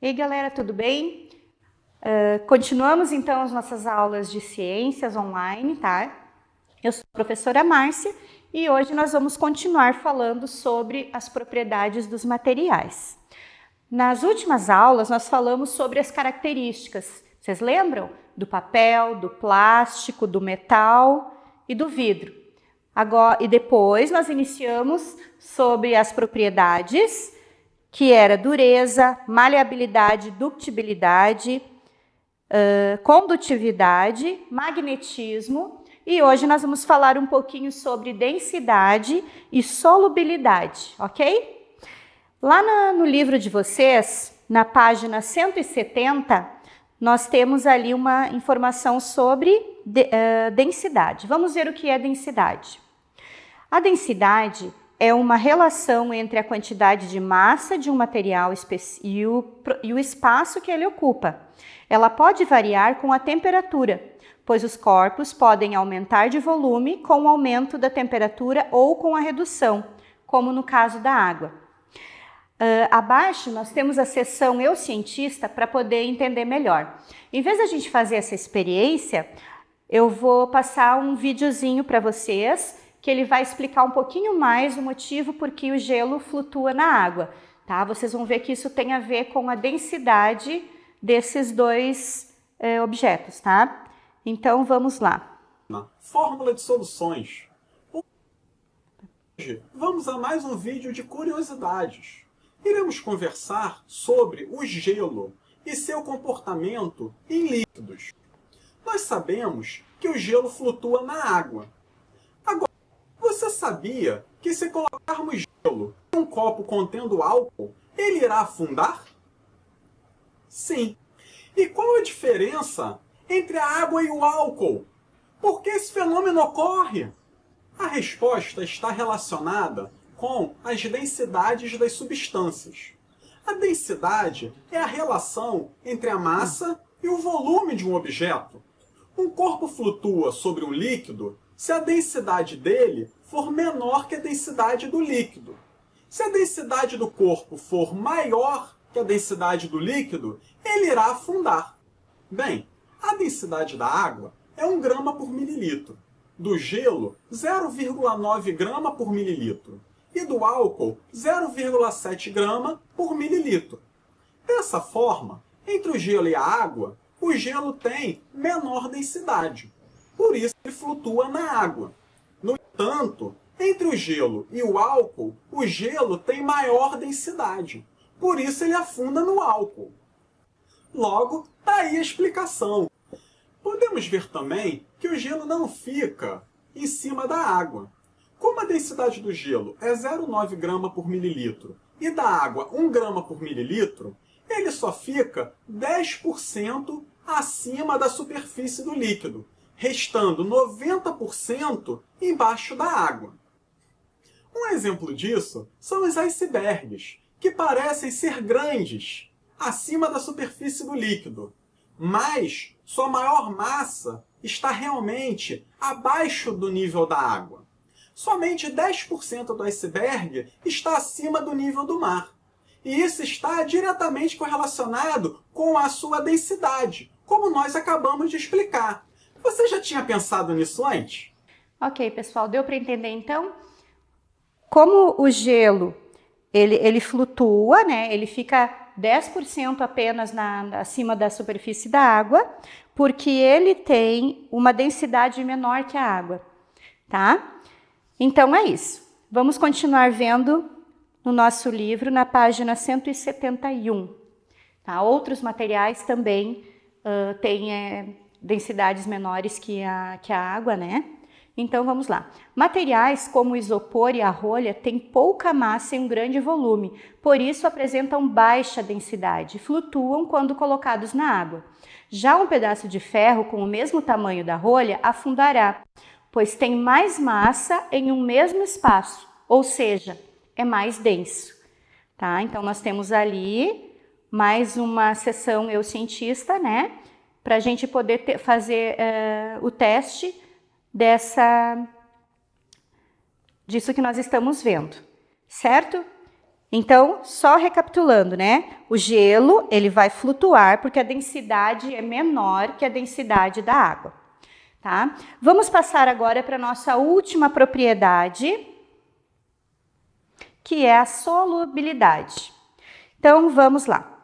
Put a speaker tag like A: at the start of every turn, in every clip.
A: Ei, galera, tudo bem? Continuamos então as nossas aulas de ciências online, tá? Eu sou a professora Márcia e hoje nós vamos continuar falando sobre as propriedades dos materiais. Nas últimas aulas nós falamos sobre as características, vocês lembram? Do papel, do plástico, do metal e do vidro. Agora, e depois nós iniciamos sobre as propriedades, que era dureza, maleabilidade, ductibilidade, condutividade, magnetismo, e hoje nós vamos falar um pouquinho sobre densidade e solubilidade, ok? Lá no livro de vocês, na página 170, nós temos ali uma informação sobre densidade. Vamos ver o que é densidade. A densidade é uma relação entre a quantidade de massa de um material e o espaço que ele ocupa. Ela pode variar com a temperatura, pois os corpos podem aumentar de volume com o aumento da temperatura ou com a redução, como no caso da água. Abaixo nós temos a seção Eu Cientista para poder entender melhor. Em vez de a gente fazer essa experiência, eu vou passar um videozinho para vocês, que ele vai explicar um pouquinho mais o motivo por que o gelo flutua na água, tá? Vocês vão ver que isso tem a ver com a densidade desses dois objetos, tá? Então, vamos lá.
B: Fórmula de soluções. Hoje, vamos a mais um vídeo de curiosidades. Iremos conversar sobre o gelo e seu comportamento em líquidos. Nós sabemos que o gelo flutua na água. Agora, você sabia que se colocarmos gelo em um copo contendo álcool, ele irá afundar? Sim. E qual a diferença entre a água e o álcool? Por que esse fenômeno ocorre? A resposta está relacionada com as densidades das substâncias. A densidade é a relação entre a massa e o volume de um objeto. Um corpo flutua sobre um líquido se a densidade dele for menor que a densidade do líquido. Se a densidade do corpo for maior que a densidade do líquido, ele irá afundar. Bem, a densidade da água é 1 grama por mililitro, do gelo 0,9 grama por mililitro e do álcool 0,7 grama por mililitro. Dessa forma, entre o gelo e a água, o gelo tem menor densidade, por isso ele flutua na água. No entanto, entre o gelo e o álcool, o gelo tem maior densidade, por isso ele afunda no álcool. Logo, está aí a explicação. Podemos ver também que o gelo não fica em cima da água. Como a densidade do gelo é 0,9 grama por mililitro e da água 1 grama por mililitro, ele só fica 10% acima da superfície do líquido, restando 90% embaixo da água. Um exemplo disso são os icebergs, que parecem ser grandes acima da superfície do líquido, mas sua maior massa está realmente abaixo do nível da água. Somente 10% do iceberg está acima do nível do mar. E isso está diretamente correlacionado com a sua densidade, como nós acabamos de explicar. Você já tinha pensado nisso antes?
A: Ok, pessoal, deu para entender então? Como o gelo ele flutua, né? Ele fica 10% apenas acima da superfície da água, porque ele tem uma densidade menor que a água, tá? Então é isso. Vamos continuar vendo no nosso livro, na página 171. Tá? Outros materiais também têm densidades menores que a água, né? Então vamos lá. Materiais como o isopor e a rolha têm pouca massa e um grande volume, por isso apresentam baixa densidade, flutuam quando colocados na água. Já um pedaço de ferro com o mesmo tamanho da rolha afundará, pois tem mais massa em um mesmo espaço, ou seja, é mais denso. Tá? Então nós temos ali mais uma sessão Eu Cientista, né? Para a gente poder fazer o teste disso que nós estamos vendo, certo? Então, só recapitulando, né? O gelo, ele vai flutuar porque a densidade é menor que a densidade da água, tá? Vamos passar agora para a nossa última propriedade, que é a solubilidade. Então, vamos lá.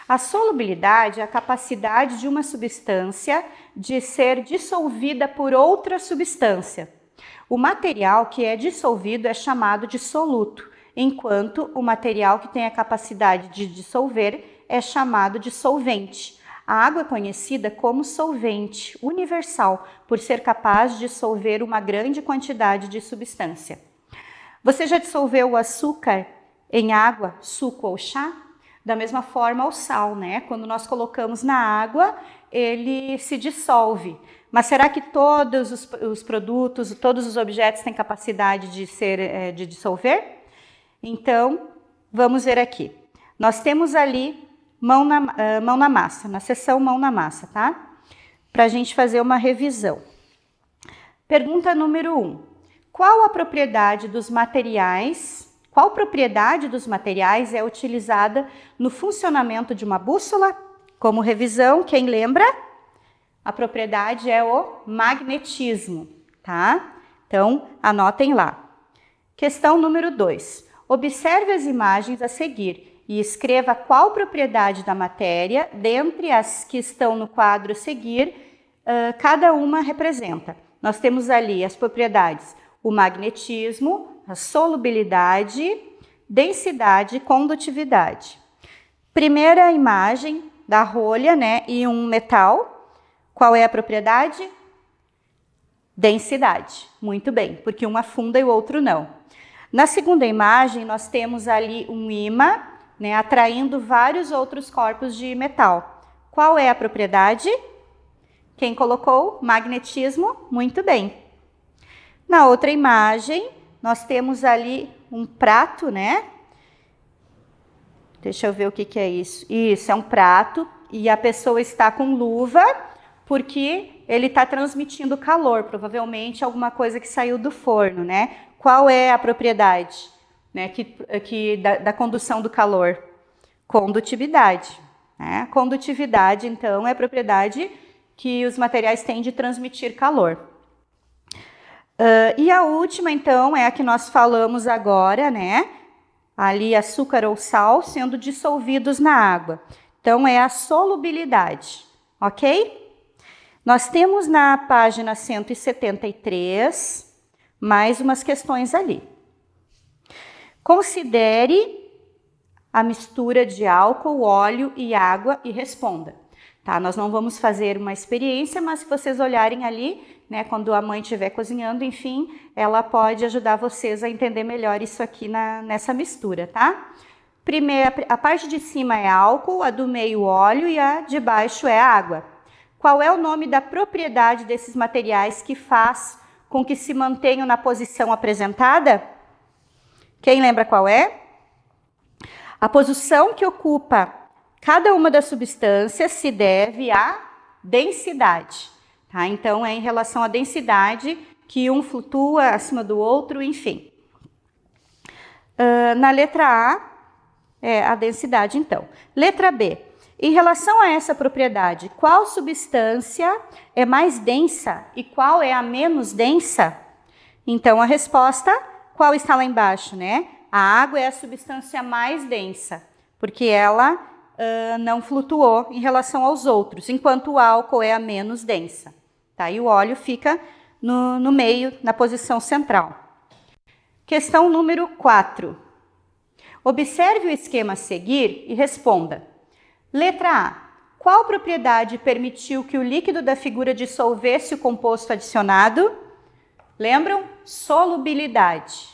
A: A solubilidade é a capacidade de uma substância de ser dissolvida por outra substância. O material que é dissolvido é chamado de soluto, enquanto o material que tem a capacidade de dissolver é chamado de solvente. A água é conhecida como solvente universal, por ser capaz de dissolver uma grande quantidade de substância. Você já dissolveu o açúcar em água, suco ou chá? Da mesma forma o sal, né? Quando nós colocamos na água, ele se dissolve. Mas será que todos os produtos, todos os objetos têm capacidade de dissolver? Então, vamos ver aqui. Nós temos ali mão na massa, na seção mão na massa, tá? Para a gente fazer uma revisão. Pergunta número 1. Qual propriedade dos materiais é utilizada no funcionamento de uma bússola? Como revisão, quem lembra? A propriedade é o magnetismo, tá? Então, anotem lá. Questão número 2. Observe as imagens a seguir e escreva qual propriedade da matéria, dentre as que estão no quadro a seguir, cada uma representa. Nós temos ali as propriedades: o magnetismo, a solubilidade, densidade e condutividade. Primeira imagem da rolha, né, e um metal. Qual é a propriedade? Densidade. Muito bem, porque um afunda e o outro não. Na segunda imagem, nós temos ali um ímã, né, atraindo vários outros corpos de metal. Qual é a propriedade? Quem colocou? Magnetismo. Muito bem. Na outra imagem, nós temos ali um prato, né? Deixa eu ver o que é isso. Isso, é um prato e a pessoa está com luva porque ele está transmitindo calor, provavelmente alguma coisa que saiu do forno, né? Qual é a propriedade, né, da condução do calor? Condutividade. Né? Condutividade, então, é a propriedade que os materiais têm de transmitir calor. E a última, então, é a que nós falamos agora, né? Ali açúcar ou sal sendo dissolvidos na água. Então, é a solubilidade, ok? Nós temos na página 173 mais umas questões ali. Considere a mistura de álcool, óleo e água e responda. Tá? Nós não vamos fazer uma experiência, mas se vocês olharem ali, né, quando a mãe estiver cozinhando, enfim, ela pode ajudar vocês a entender melhor isso aqui nessa mistura, tá? Primeiro, a parte de cima é álcool, a do meio óleo e a de baixo é água. Qual é o nome da propriedade desses materiais que faz com que se mantenham na posição apresentada? Quem lembra qual é? A posição que ocupa cada uma das substâncias se deve à densidade. Tá? Então, é em relação à densidade que um flutua acima do outro, enfim. Na letra A, é a densidade, então. Letra B. Em relação a essa propriedade, qual substância é mais densa e qual é a menos densa? Então, a resposta, qual está lá embaixo, né? A água é a substância mais densa, porque ela não flutuou em relação aos outros, enquanto o álcool é a menos densa. Tá? E o óleo fica no meio, na posição central. Questão número 4. Observe o esquema a seguir e responda. Letra A. Qual propriedade permitiu que o líquido da figura dissolvesse o composto adicionado? Lembram? Solubilidade.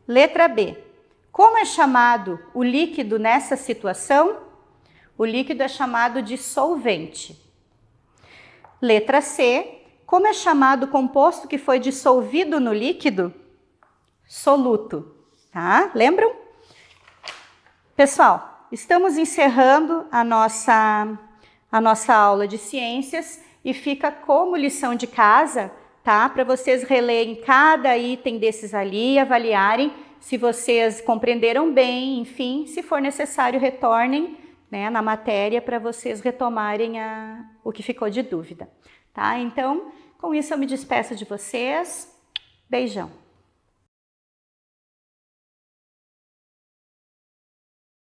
A: Letra B. Como é chamado o líquido nessa situação? O líquido é chamado de solvente. Letra C. Como é chamado o composto que foi dissolvido no líquido? Soluto. Tá? Lembram? Pessoal, estamos encerrando a nossa aula de ciências e fica como lição de casa, tá? Para vocês relerem cada item desses ali e avaliarem Se vocês compreenderam bem, enfim, se for necessário, retornem, né, na matéria para vocês retomarem o que ficou de dúvida, tá? Então, com isso eu me despeço de vocês. Beijão!